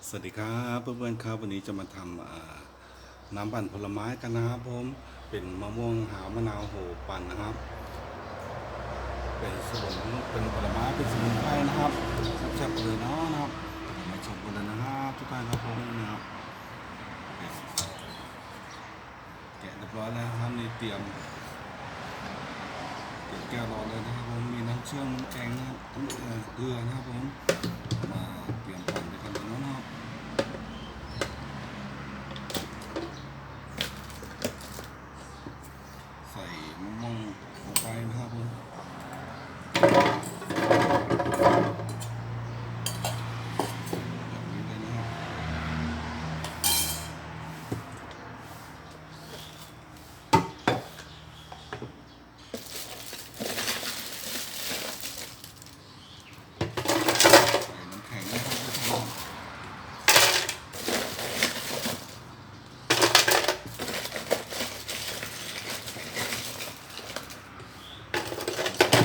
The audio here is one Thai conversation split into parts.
สวัสดีครับเพื่อนๆครับวันนี้จะมาทำน้ำปั่นผลไม้กันนะครับผมเป็นมะม่วงหาวมะนาวโหปั่นนะครับเป็นผลไม้เป็นสมุนไพรนะครับแซ่บๆเลยเนาะนะครับมาชมกันเลยนะครับทุกท่านครับผมนะครับแกะเรียบร้อยแล้วครับนี่เตรียมแก้วรอเลยนะครับผมมีน้ำเชื่อมน้ำแกงนะครับเกลือนะครับผมมาเตรียมปั่นด้วยกันเลยเนาะ ใส่มะม่วงลงไปนะครับผมแบบนี้เลยนะครับใส่น้ำแข็งนะครับทุกท่าน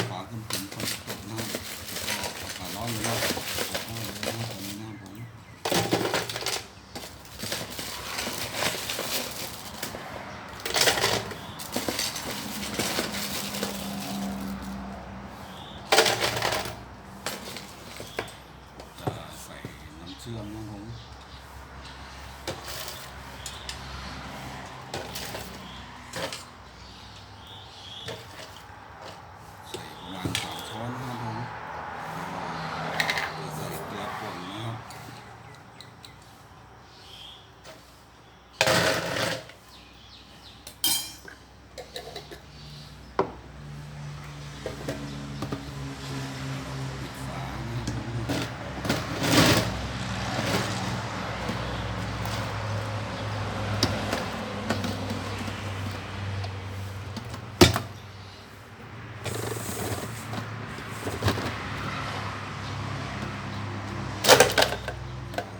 ฝาขึ้นเป็นคนตกน้ำแล้วก็อากาศร้อนเลยนะร้อนเลยนะตอนนี้นะผมจะใส่น้ำเชื่อมนะผมใส่ประมาณ3 ช้อนนะครับผมจะใส่เกลือป่นนะครับปิดฝานะครับผม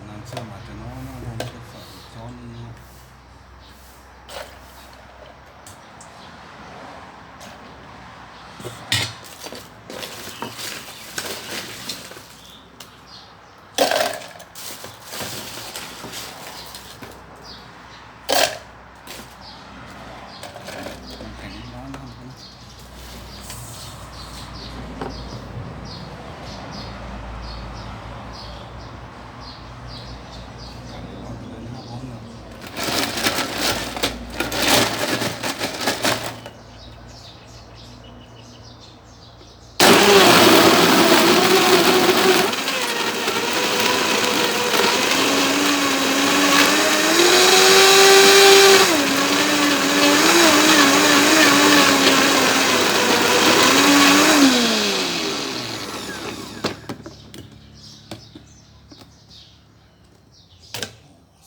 น้ำเชื่อมอาจจะน้อยนะครับผมจะใส่อีกช้อนนึงนะครับน้ำแข็งร้อนนะครับผม การร้อนเลยนะครับผมนะ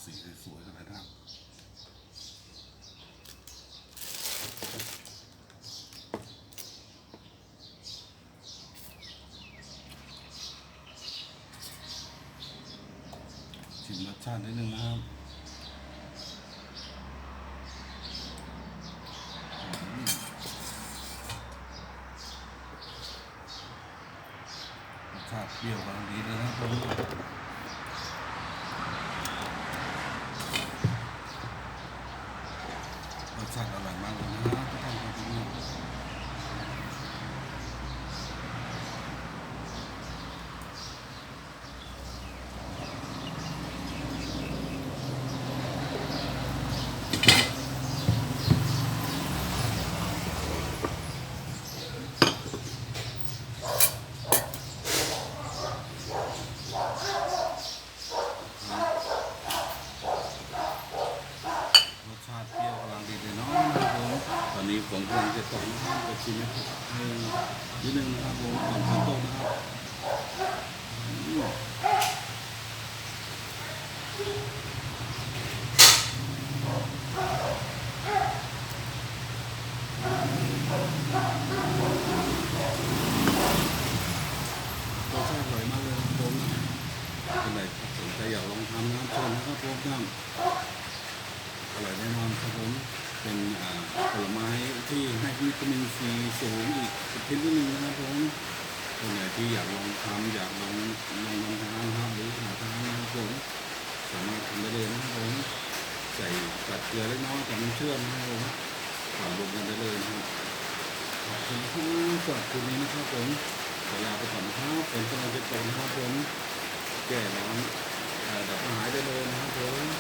สีสวยๆกันเลยนะครับชิมรสชาตินิดนึงนะครับรสชาติเปรี้ยวกำลังดีเลยนะครับผมรสชาติอร่อยมากเลยนะครับทุกท่านครับผมรสชาติเปรี้ยวกำลังดีเลยเนาะนะครับผมตอนนี้ผมกำลังจะตอกนะครับจะชิมให้นิดนึงนะครับผมก่อนทำโต๊ะนะครับอืมรสชาติอร่อยมากเลยนะครับผมคนไหนสนใจอยากลองทำนะครับเชิญนะครับผมครับ อร่อยแน่นอนครับผมเป็นผลไม้ที่ให้วิตามินซีสูงอีกชนิดหนึ่งนะครับผมคนไหนที่อยากลองทำอยากลองทานนะครับหรือหาทานนะครับผม เหลือเล็กน้อยกับน้ำเชื่อมนะครับผมฝารวมกันได้เลยนะครับขอบคุณครับสำหรับคืนนี้นะครับผมขอลาไปก่อนนะครับฝนกำลังจะตกนะครับผมแก่น้ำดับกระหายได้เลยนะครับผม